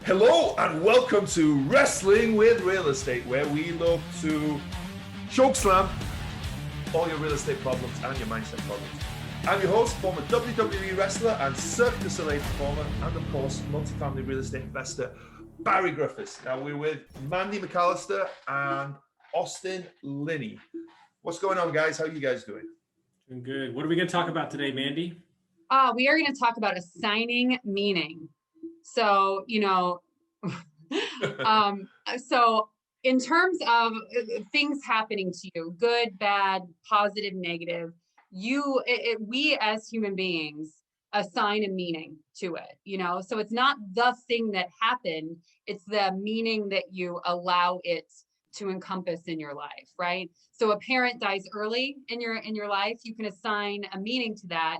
Hello and welcome to Wrestling with Real Estate, where we look to chokeslam all your real estate problems and your mindset problems. I'm your host, former WWE wrestler and Cirque du Soleil performer, and of course, multifamily real estate investor, Barri Griffiths. Now we're with Mandy McAllister and Austin Linney. What's going on, guys? How are you guys doing? Doing good. What are we going to talk about today, Mandy? We are going to talk about assigning meaning. So, so in terms of things happening to you, good, bad, positive, negative, we as human beings assign a meaning to it, so it's not the thing that happened, it's the meaning that you allow it to encompass in your life, right? So a parent dies early in your life, you can assign a meaning to that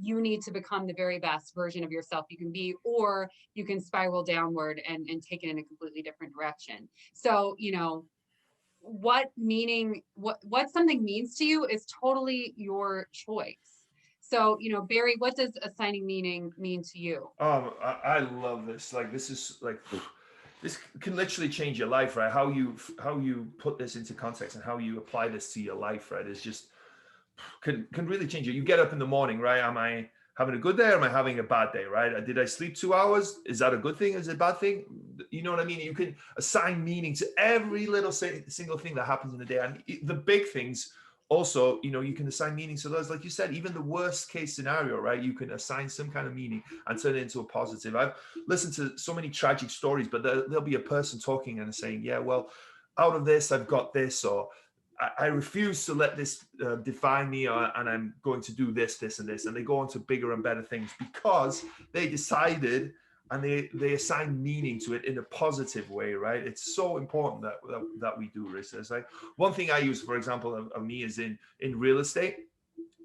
you need to become the very best version of yourself you can be, or you can spiral downward and take it in a completely different direction. So, what something means to you is totally your choice. So, Barry, what does assigning meaning mean to you? I love this. This can literally change your life, right? How you put this into context and how you apply this to your life, right? Is just can really change it. You get up in the morning, right? Am I having a good day or am I having a bad day, right? Did I sleep 2 hours? Is that a good thing? Is it a bad thing? You know what I mean? You can assign meaning to every little single thing that happens in the day. And the big things also, you can assign meaning to those. Like you said, even the worst case scenario, right? You can assign some kind of meaning and turn it into a positive. I've listened to so many tragic stories, but there'll be a person talking and saying, yeah, well, out of this, I've got this, or I refuse to let this define me, and I'm going to do this, this, and this. And they go on to bigger and better things because they decided and they assign meaning to it in a positive way, right? It's so important that we do this. It's like one thing I use, for example, of me is in real estate.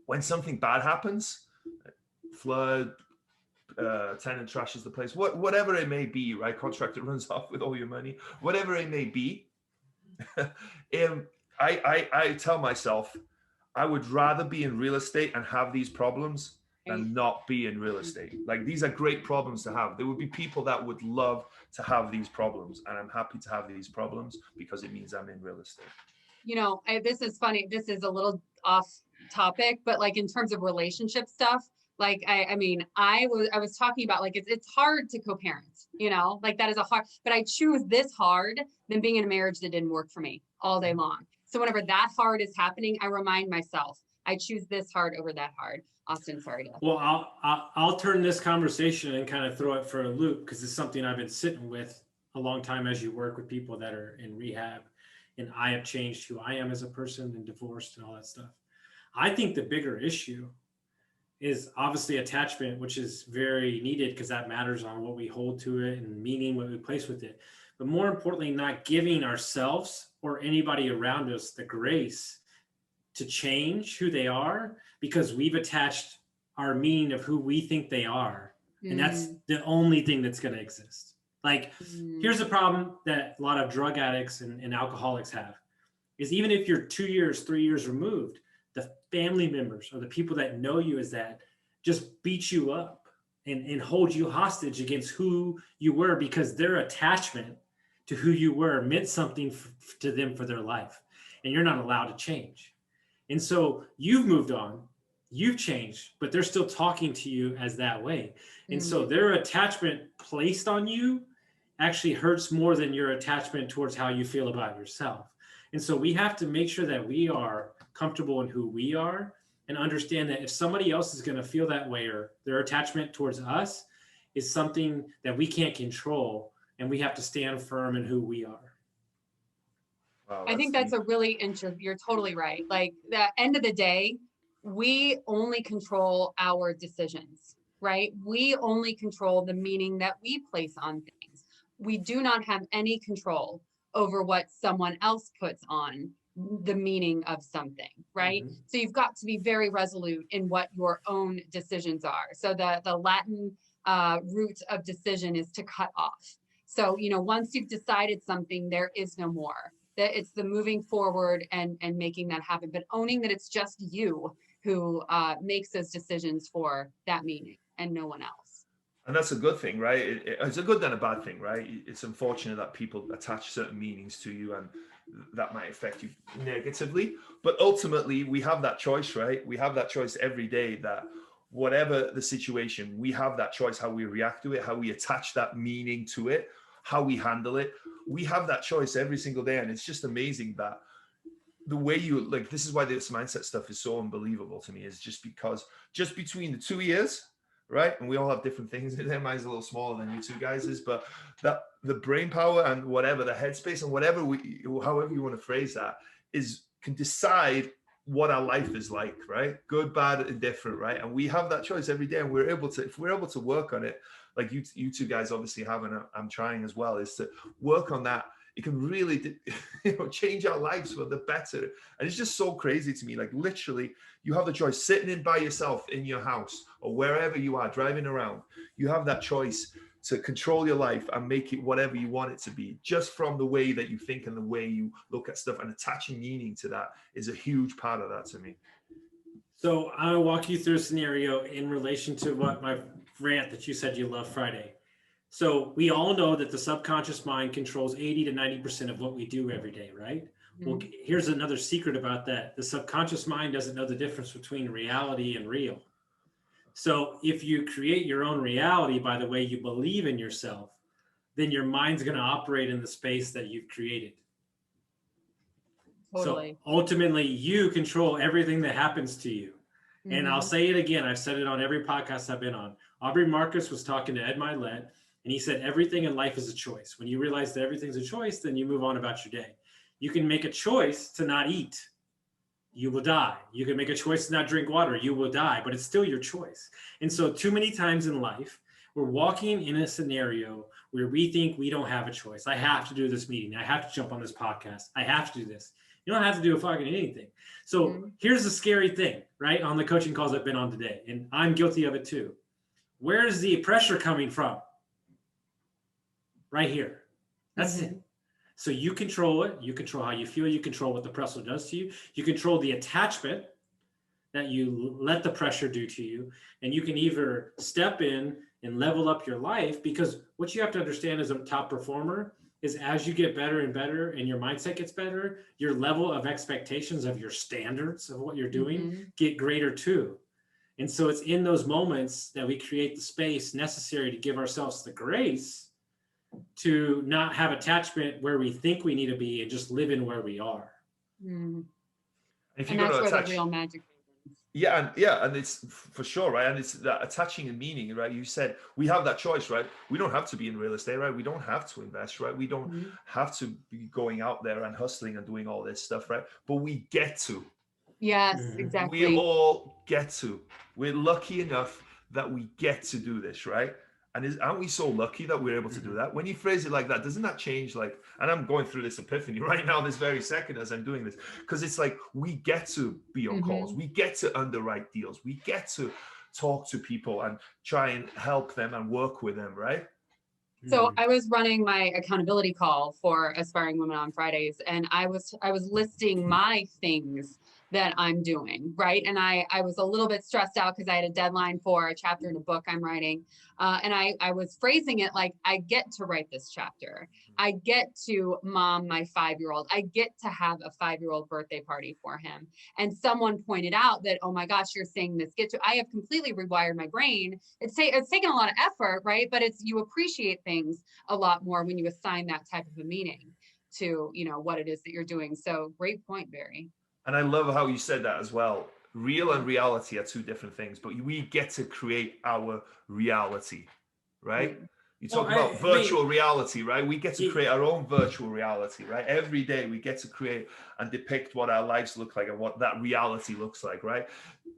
When something bad happens, flood, tenant trashes the place, whatever it may be, right? Contractor runs off with all your money, whatever it may be. I tell myself I would rather be in real estate and have these problems than not be in real estate. Like, these are great problems to have. There would be people that would love to have these problems, and I'm happy to have these problems because it means I'm in real estate. This is funny. This is a little off topic, but like in terms of relationship stuff, like, I was talking about, like, it's hard to co-parent, like that is a hard, but I choose this hard than being in a marriage that didn't work for me all day long. So whenever that hard is happening, I remind myself, I choose this hard over that hard. Austin, sorry. Well, I'll turn this conversation and kind of throw it for a loop, because it's something I've been sitting with a long time as you work with people that are in rehab, and I have changed who I am as a person and divorced and all that stuff. I think the bigger issue is obviously attachment, which is very needed because that matters on what we hold to it and meaning what we place with it. But more importantly, not giving ourselves or anybody around us the grace to change who they are because we've attached our meaning of who we think they are. And that's the only thing that's going to exist. Like, here's the problem that a lot of drug addicts and alcoholics have is even if you're 2 years, 3 years removed, the family members or the people that know you as that just beat you up and hold you hostage against who you were because their attachment to who you were meant something to them for their life, and you're not allowed to change. And so you've moved on, you've changed, but they're still talking to you as that way. And so their attachment placed on you actually hurts more than your attachment towards how you feel about yourself. And so we have to make sure that we are comfortable in who we are and understand that if somebody else is going to feel that way or their attachment towards us is something that we can't control, and we have to stand firm in who we are. Wow, I think that's a really interesting, you're totally right. Like, the end of the day, we only control our decisions, right? We only control the meaning that we place on things. We do not have any control over what someone else puts on the meaning of something, right? So you've got to be very resolute in what your own decisions are. So the Latin root of decision is to cut off. So, once you've decided something, there is no more. That it's the moving forward and making that happen, but owning that it's just you who makes those decisions for that meaning and no one else. And that's a good thing, right? It's a good and a bad thing, right? It's unfortunate that people attach certain meanings to you and that might affect you negatively. But ultimately, we have that choice, right? We have that choice every day that whatever the situation, we have that choice how we react to it, how we attach that meaning to it, how we handle it. We have that choice every single day. And it's just amazing that the way you like, this is why this mindset stuff is so unbelievable to me, is just because just between the 2 years, right? And we all have different things in there. Mine's a little smaller than you two guys is, but that the brain power and whatever the headspace and whatever however you want to phrase that can decide what our life is like, right? Good, bad, indifferent, right? And we have that choice every day. And if we're able to work on it, like you two guys obviously have, and I'm trying as well, is to work on that. It can really, change our lives for the better. And it's just so crazy to me. Like literally, you have the choice sitting in by yourself in your house or wherever you are driving around. You have that choice to control your life and make it whatever you want it to be, just from the way that you think and the way you look at stuff, and attaching meaning to that is a huge part of that to me. So I'll walk you through a scenario in relation to what my rant that you said you love Friday. So we all know that the subconscious mind controls 80 to 90% of what we do every day, right? Mm-hmm. Well, here's another secret about that. The subconscious mind doesn't know the difference between reality and real. So if you create your own reality by the way you believe in yourself, then your mind's going to operate in the space that you've created. Totally. So ultimately, you control everything that happens to you. Mm-hmm. And I'll say it again. I've said it on every podcast I've been on. Aubrey Marcus was talking to Ed Milet, and he said, everything in life is a choice. When you realize that everything's a choice, then you move on about your day. You can make a choice to not eat. You will die. You can make a choice to not drink water. You will die, but it's still your choice. And so too many times in life, we're walking in a scenario where we think we don't have a choice. I have to do this meeting. I have to jump on this podcast. I have to do this. You don't have to do a fucking anything. So here's the scary thing, right? On the coaching calls I've been on today, and I'm guilty of it too. Where's the pressure coming from? Right here. That's it. So you control it. You control how you feel. You control what the pressure does to you. You control the attachment that you let the pressure do to you. And you can either step in and level up your life, because what you have to understand as a top performer is as you get better and better and your mindset gets better, your level of expectations of your standards of what you're doing get greater too. And so it's in those moments that we create the space necessary to give ourselves the grace to not have attachment where we think we need to be and just live in where we are. If and that's where the real magic is. And it's for sure, right? And it's that attaching a meaning, right? You said we have that choice, right? We don't have to be in real estate, right? We don't have to invest, right? We don't have to be going out there and hustling and doing all this stuff, right? But we get to. Yes, exactly. We all get to. We're lucky enough that we get to do this, right? And aren't we so lucky that we're able to do that? When you phrase it like that, doesn't that change? Like, and I'm going through this epiphany right now, this very second as I'm doing this, because it's like, we get to be on calls. We get to underwrite deals. We get to talk to people and try and help them and work with them, right? So I was running my accountability call for Aspiring Women on Fridays, and I was listing my things that I'm doing, right? And I was a little bit stressed out because I had a deadline for a chapter in a book I'm writing. And I was phrasing it like, I get to write this chapter. I get to mom my 5-year-old. I get to have a 5-year-old birthday party for him. And someone pointed out that, oh my gosh, you're saying this, I have completely rewired my brain. It's taken a lot of effort, right? But you appreciate things a lot more when you assign that type of a meaning to, what it is that you're doing. So great point, Barri. And I love how you said that as well. Real and reality are two different things, but we get to create our reality, right? You talk about virtual reality, right? We get to create our own virtual reality, right? Every day we get to create and depict what our lives look like and what that reality looks like, right?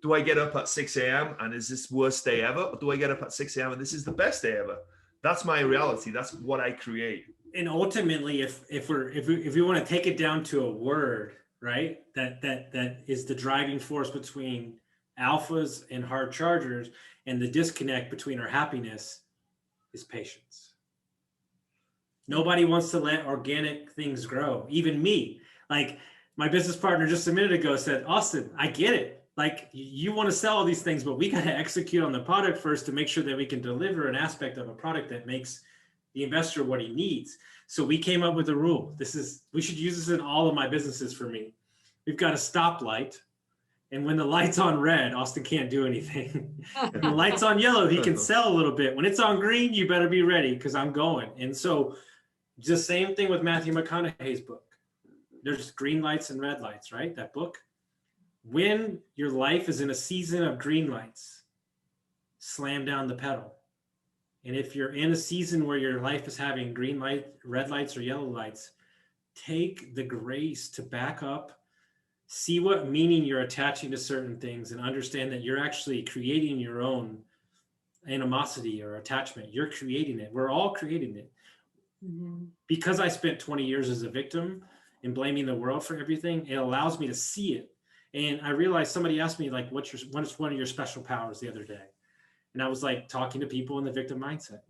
Do I get up at 6 a.m. and is this worst day ever? Or do I get up at 6 a.m. and this is the best day ever? That's my reality. That's what I create. And ultimately, if we want to take it down to a word, right? That is the driving force between alphas and hard chargers, and the disconnect between our happiness is patience. Nobody wants to let organic things grow. Even me, like my business partner just a minute ago said, Austin, I get it. like you want to sell all these things, but we got to execute on the product first to make sure that we can deliver an aspect of a product that makes the investor what he needs. So we came up with a rule. We should use this in all of my businesses for me. We've got a stoplight. And when the light's on red, Austin can't do anything. When the light's on yellow, he can sell a little bit. When it's on green, you better be ready because I'm going. And so the same thing with Matthew McConaughey's book. There's green lights and red lights, right? That book. When your life is in a season of green lights, slam down the pedal. And if you're in a season where your life is having green light, red lights or yellow lights, take the grace to back up. See what meaning you're attaching to certain things and understand that you're actually creating your own animosity or attachment. You're creating it. We're all creating it. Mm-hmm. Because I spent 20 years as a victim and blaming the world for everything, it allows me to see it. And I realized somebody asked me, like, what's one of your special powers the other day? And I was like, talking to people in the victim mindset.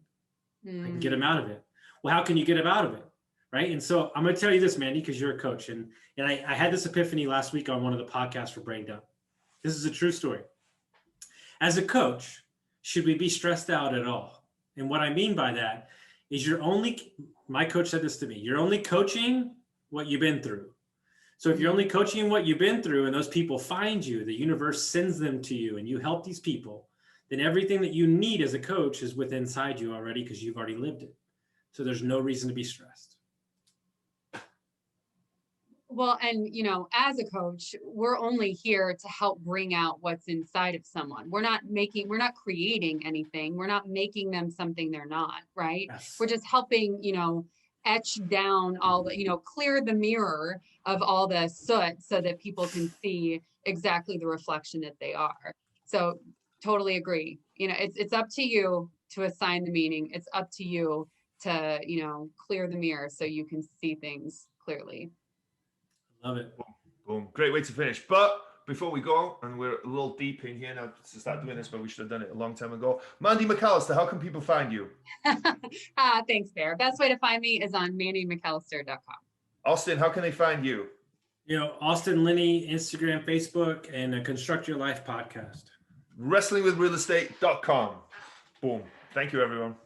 I can get them out of it. Well, how can you get them out of it? Right. And so I'm going to tell you this, Mandy, because you're a coach. And I had this epiphany last week on one of the podcasts for Brain Dump. This is a true story. As a coach, should we be stressed out at all? And what I mean by that is my coach said this to me, you're only coaching what you've been through. So if you're only coaching what you've been through and those people find you, the universe sends them to you and you help these people, then everything that you need as a coach is within inside you already because you've already lived it. So there's no reason to be stressed. Well, and as a coach, we're only here to help bring out what's inside of someone. We're not creating anything. We're not making them something they're not, right? Yes. We're just helping, etch down all the, clear the mirror of all the soot so that people can see exactly the reflection that they are. So totally agree. It's up to you to assign the meaning. It's up to you to, clear the mirror so you can see things clearly. Love it. Boom. Great way to finish. But before we go, and we're a little deep in here now to start doing this, but we should have done it a long time ago. Mandy McAllister, how can people find you? Thanks, Bear. Best way to find me is on mandymcallister.com. Austin, how can they find you? Austin Linney, Instagram, Facebook, and a Construct Your Life podcast. Wrestlingwithrealestate.com. Boom. Thank you, everyone.